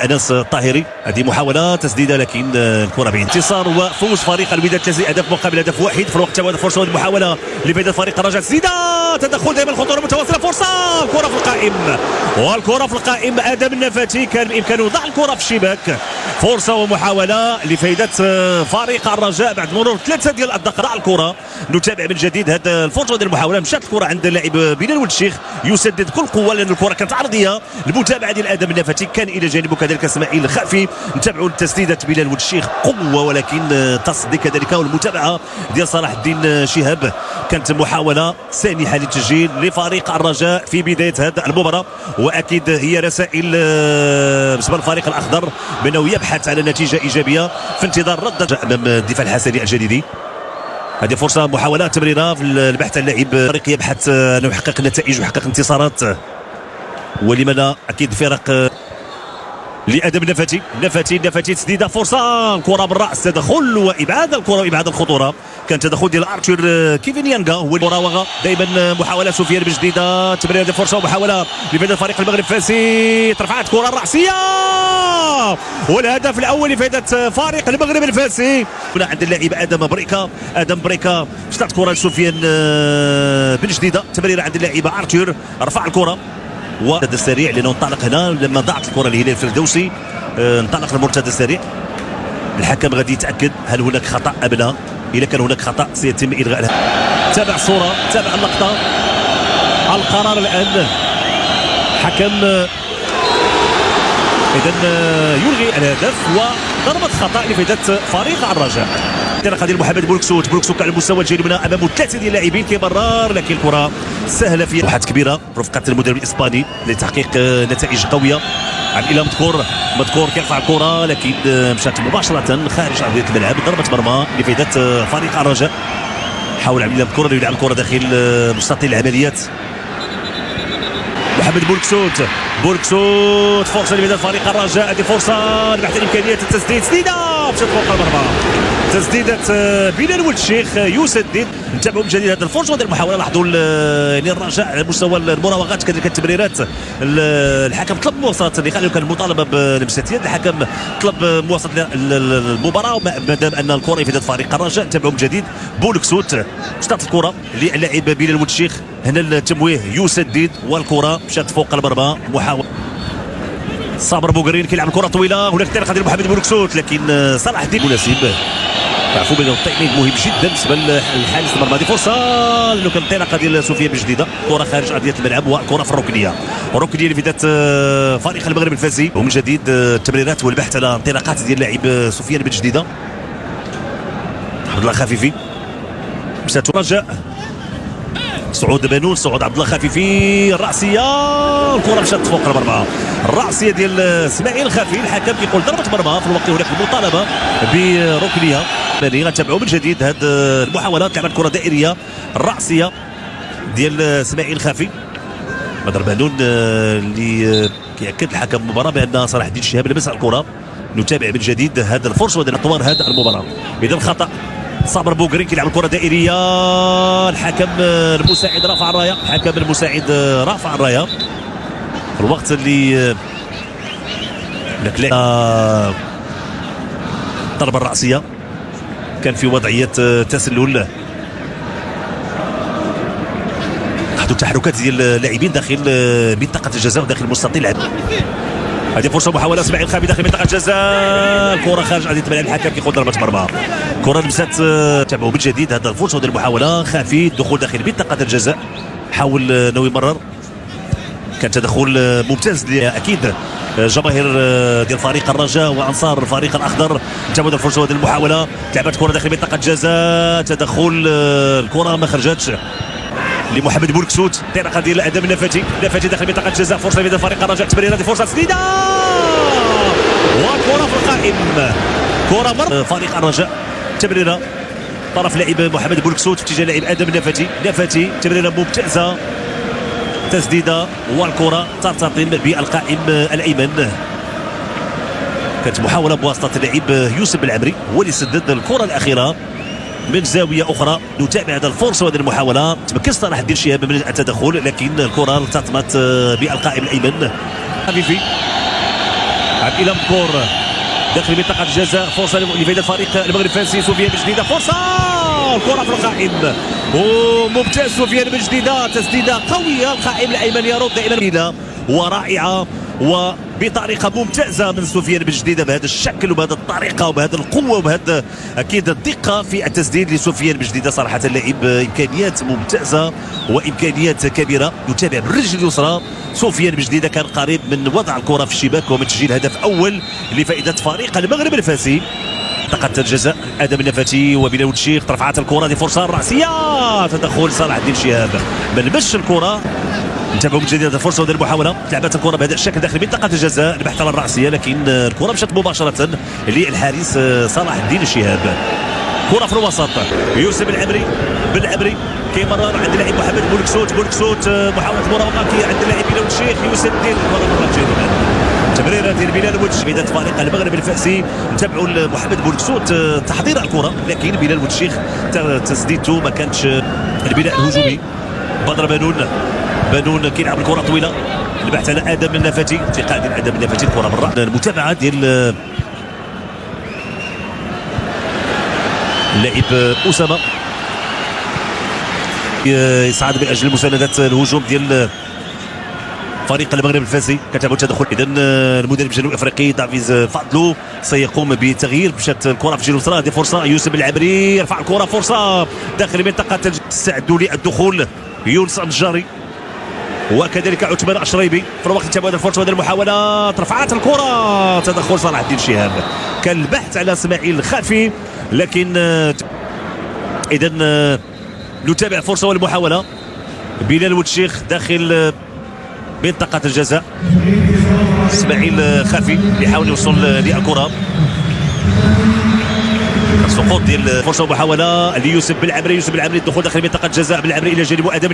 انس الطاهري. هذه محاوله تسديده لكن الكره بعيد. انتصار وفوز فريق الوداد الجزائري هدف مقابل هدف واحد في الوقت. فرصه المحاوله لفائده فريق الرجاء، تسديده، تدخل دائما، خطوره متواصله، فرصه، الكره في القائم، والكره في القائم. ادم النفاتي كان بامكانه يضع الكره في الشباك. فرصه ومحاوله لفائده فريق الرجاء بعد مرور 3 ديال الدقائق. ضاع الكره. نتابع من جديد هذا الفرصه ديال المحاوله. مشات الكره عند اللاعب بلال ولد الشيخ، يسدد كل قوه لان الكره كانت عرضيه. المتابعه ديال ادم النفاتي كان الى جانبه كذلك اسماعيل الخافي. نتابعوا تسديده بلال ولد الشيخ قوه ولكن تصدي كذلك، والمتابعه ديال صلاح الدين شهاب. كانت محاوله سانحه للتسجيل لفريق الرجاء في بدايه هذه المباراه، واكيد هي رسائل بالنسبه للفريق الاخضر بانه يبحث على نتيجه ايجابيه في انتظار رد امام الدفاع الحسني الجديدي. هذه فرصه محاوله تمريره في البحث عن لاعب فريق يبحث انه يحقق نتائج ويحقق انتصارات، ولما لا اكيد فرق. لادم النفاتي تسديده، فرصه، الكره بالراس، تدخل وابعاد الكره وابعاد الخطوره. كان تدخل ديال ارتور كيفن يانغا هو المراوغه. دائما محاوله سفيان بجديده، تمرير هذه الفرصه ومحاوله لفائده فريق المغرب فاسي. ترفعت كره الراسيه والهدف الاول لفائده فريق المغرب الفاسي. هنا عند اللاعب ادم بريكا شطات كره لسفيان بجديده، تمريره عند اللاعب ارتور، رفع الكره والمرتدى السريع لانه انطلق هنا لما ضاعت الكره لهلال الفردوسي. انطلق المرتدى السريع. الحكم غادي يتاكد هل هناك خطا ام لا. اذا كان هناك خطا سيتم الغائها. تابع الصوره، تابع اللقطه، القرار الان. حكم اذا يلغي الهدف وضربه خطا لفائده فريق الرجاء. انطلاقه ديال محمد بولكسوت على المستوى الجانبي امامه 3 ديال اللاعبين كيبرر، لكن الكره سهله في لوحات كبيره برفقه المدرب الاسباني لتحقيق نتائج قويه. عن الى مذكور كيرفع الكره لكن مشات مباشره خارج ارضيه الملعب. ضربه مرمى لفائده فريق الرجاء. حاول عبد الله مذكور يلعب الكره داخل مستطيل العمليات. محمد بولكسوت فرصه لفائده فريق الرجاء. هذه فرصه لبحث الامكانيات التسديد، تسديده مشات فوق المرمى، تسديده بلال ولد الشيخ يسدد. نتابعوا من جديد هذه الفرصه ديال المحاوله. لاحظوا يعني الرجاء على مستوى المراوغات كذلك التمريرات. الحكم طلب مواصله لانه كان مطالبه بالمساتيات. الحكم طلب مواصله المباراه ما دام ان الكره يفيد فريق الرجاء. نتابعوا من جديد بولكسوت شطات الكره للاعب بلال ولد الشيخ. هنا التمويه يسدد والكره مشات فوق المرمى. محاوله صابر بوغرين كيلعب الكره طويله. هناك انطلاقه ديال محمد بولكسوت لكن صلاح الدين مناسب. عفوا بين التايمينغ مهم جدا بالنسبه لحارس المرمى. هذه فرصه لانه كان انطلاقه ديال سفيان بجديده، كره خارج ارضيه الملعب والكره في الركنيه لفائده فريق المغرب الفاسي. ومن جديد التمريرات والبحث على انطلاقات ديال اللاعب سفيان بجديده. عبد الله خفيفي مشات الرجاء، سعود بنون، عبد الله خفيفي، الراسيه، الكره مشات فوق المرمى. الراسيه ديال اسماعيل الخافي. الحكم كيقول ضربه مرمى في الوقت هناك المطالبه بركنيه. غنتابعوا من جديد هذه المحاولات. لعبت كره دائريه، الراسيه ديال اسماعيل الخافي. بدر بنون اللي كيأكد الحكم المباراه بان صلاح الدين شهاب لمس الكره. نتابع من جديد هذه الفرصه وديال اطوار هذه المباراه. اذا الخطا صابر بوغرين كيلعب الكره دائريه. الحكم المساعد رافع الرايه في الوقت اللي ضربه الراسيه كان في وضعيه تسلل. لاحظوا التحركات ديال اللاعبين داخل منطقه الجزاء وداخل مستطيل. هذه فرصه محاوله اسماعيل الخافي داخل منطقه الجزاء، الكره خارج ارضيه الملعب. الحكم كيقول ضربه مرمى. كره لمسات. تابعوا من جديد هذه الفرصه وديال المحاوله. خافي الدخول داخل منطقه الجزاء، حاول انه يمرر. كان تدخل ممتاز اكيد جماهير ديال فريق الرجاء وانصار الفريق الاخضر. تابعوا الفرصه وديال المحاوله. لعبت كره داخل منطقه الجزاء، تدخل، الكره ما خرجتش لمحمد بولكسوت. انطلاقه ديال ادم النفاتي داخل منطقه الجزاء. فرصه لفائده فريق الرجاء. تمريره، هذه فرصه تسديده وكره في القائم. كره مر فريق الرجاء. تمريره طرف لاعب محمد بولكسوت في اتجاه لاعب ادم النفاتي. تمريره ممتازه، تسديده والكره ترتطم بالقائم الايمن. كانت محاوله بواسطه اللاعب يوسف العمري هو اللي سدد الكره الاخيره من زاويه اخرى. نتابع هذه الفرصه وهذه المحاوله. تمكن صلاح الدين شهاب من التدخل لكن الكره التطمت بالقائم الايمن. خفيفي الى مكور داخل منطقه الجزاء، فرصه لفائده الفريق المغرب الفرنسي. سفيان بن جديده فرصه، الكره في القائم وممتاز سفيان بن جديده، تسديده قويه، القائم الايمن يرد دائما ورائعه وبطريقه ممتازه من سفيان بن جديده، بهذا الشكل وبهذه الطريقه وبهذه القوه وبهذا اكيد الدقه في التسديد لسفيان بن جديده. صراحه لاعب امكانيات ممتازه وامكانيات كبيره، يتابع بالرجل اليسرى. سفيان بن جديده كان قريب من وضع الكره في الشباك ومن تسجيل هدف اول لفائده فريق المغرب الفاسي. منطقه الجزاء ادم النفاتي وبلال الشيخ، رفعت الكره، دي فرصه راسيه، تدخل صلاح الدين شهاب ما لمسش الكره. نتابعوا من جديد هذه الفرصه وهذه المحاوله، لعبت الكره بهذا الشكل داخل منطقه الجزاء، البحث على الراسيه لكن الكره مشت مباشره للحارس صلاح الدين الشهاب. كره في الوسط، يوسف بالعبري كيمرر عند اللاعب محمد بولكسوت محاوله مراوغه عند اللاعب بلال الشيخ، يوسف الدين الكره مرت جيدا، تمريره ديال بلال الشيخ فريق المغرب الفاسي. نتابعوا محمد بولكسوت تحضير الكره، لكن بلال الشيخ تسديدته ما كانتش البناء الهجومي. بدر بانون كيلعب الكره طويله، البحث على ادم النفاتي، ارتقاء ديال ادم النفاتي، الكره برا. المتابعه ديال اللاعب اسامه يصعد من اجل مسانده الهجوم ديال فريق المغرب الفاسي. كتابعوا التدخل اذا المدرب الجنوب الافريقي دافيز فادلو سيقوم بتغيير. مشات الكره في الجهه اليسرى، هذه فرصه يوسف العبري يرفع الكره، فرصه داخل منطقه استعدوا للدخول يونس النجاري وكذلك عثمان الشريبي. في الوقت تابعوا هذه الفرصه وهذه المحاوله، رفعت الكره، تدخل صلاح الدين شهاب. كان البحث على اسماعيل الخافي لكن اذا نتابع الفرصه والمحاوله. بلال الشيخ داخل منطقه الجزاء، اسماعيل خافي يحاول يوصل للكره، السقوط ديال فرصه ومحاوله ليوسف بالعبري، الدخول داخل منطقه الجزاء، بالعبري الى جانب ادم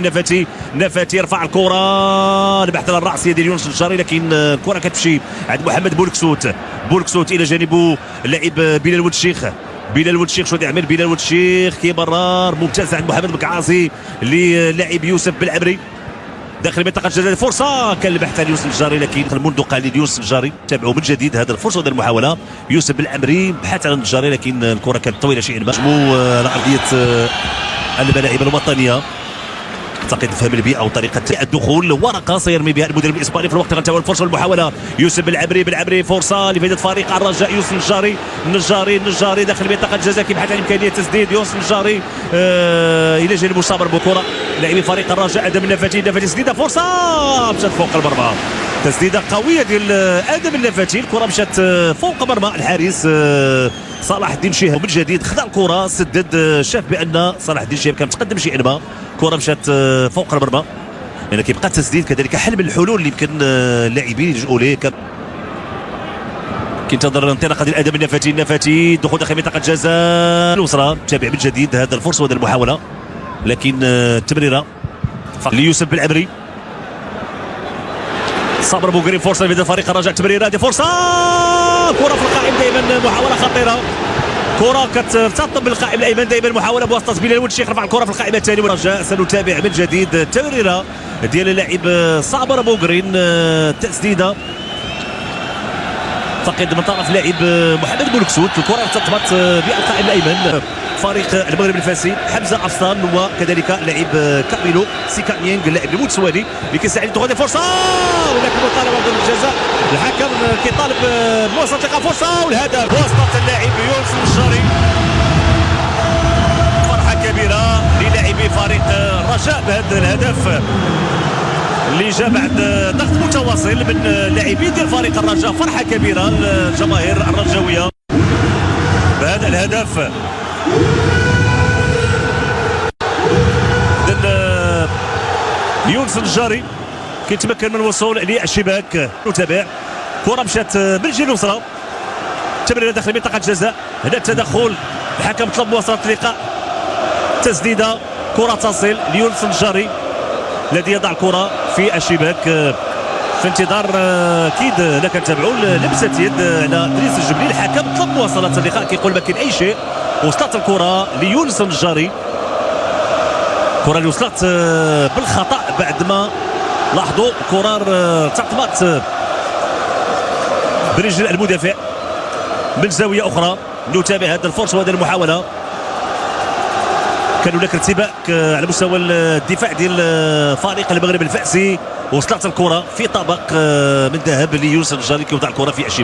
النفاتي يرفع الكره، البحث على الراسيه ديال يونس النجاري لكن الكره كتمشي عند محمد بولكسوت الى جانبه اللاعب بلال الشيخ شو يعمل بلال الشيخ كيمرر ممتاز عند محمد مكعازي للاعب يوسف بالعبري داخل منطقه الجزاء، فرصه كان البحث عن يوسف النجاري لكن منذ قليل يوسف النجاري. تابعوا من جديد هذه الفرصه وهذه المحاوله، يوسف بالعمري بحث عن النجاري لكن الكره كانت طويله شيئا ما. على ارضيه الملاعب الوطنيه، اعتقد فهم البيئه او طريقه الدخول، ورقه سيرمي بها المدرب الاسباني. في الوقت غنتابعوا الفرصه والمحاوله، يوسف بالعبري فرصه لفائده فريق الرجاء، يوسف النجاري داخل منطقه الجزاء كيبحث عن امكانيه تسديد، يوسف النجاري الى جانب صابر بكره لاعبي فريق الرجاء ادم النفاتي تسديده، فرصه مشات فوق المرمى، تسديده قويه ديال ادم النفاتي، الكره مشات فوق مرمى الحارس صلاح الدين شهاب. من جديد خذا الكره، سدد، شاف بان صلاح الدين شهاب كان متقدم شيئا ما، الكره مشات فوق المرمى يعني كيبقى التسديد كذلك حل من الحلول اللي يمكن اللاعبين يلجؤوا ليه. كينتظر الانطلاقه ديال ادم النفاتي دخول داخل منطقه الجزاء اليسرى. تابع من جديد هذا الفرصه وهذه المحاوله لكن التمريره ليوسف بالعبري، صابر بوغري، فرصه لفائده فريق الرجاء، تمريره، هذه فرصه، كره في القائم دائما، محاوله خطيره، كره كترتطم بالقائم الايمن دائما، محاوله بواسطه بلال الشيخ، رفع الكره في القائمه الثانيه. الرجاء سنتابع من جديد التمريره ديال اللاعب صابر بوغرين، تسديده فقد من طرف لاعب محمد بولكسوت، الكره ارتطمت بالقائم الايمن فريق المغرب الفاسي، حمزه افصال وكذلك لاعب كاميلو سيكانينغ اللاعب المتسوالي اللي كيساعد تاخذ فرصه، ولكن مطالبه ضربه الجزاء، الحكم كيطالب بواسطه فرصه والهدف بواسطه اللاعب يونس النجاري. فرحه كبيره للاعبي فريق الرجاء بهذا الهدف اللي جاء بعد ضغط متواصل من لاعبين ديال فريق الرجاء، فرحه كبيره للجماهير الرجاويه بهذا الهدف. يونس النجاري كيتمكن من الوصول للشباك، نتابع كره مشات بالجهه اليسرى، تمريره داخل منطقه الجزاء، هنا التدخل، الحكم طلب مواصله اللقاء، تسديده، كره تصل ليونس النجاري الذي يضع الكره في الشباك في انتظار اكيد لا كنتابعوا لمسه يد على ادريس الجبلي، الحكم طلب مواصله اللقاء، كيقول ما كاين اي شيء، وصلت الكره ليونس النجاري، الكره اللي وصلت بالخطا بعد ما لاحظوا الكره ارتطمت برجل المدافع من زاويه اخرى. نتابع هذه الفرصه وهذه المحاوله. كان هناك ارتباك على مستوى الدفاع ديال فريق المغرب الفأسي. وصلت الكره في طبق من ذهب ليوسف الجاري كيوضع الكره في عشيب.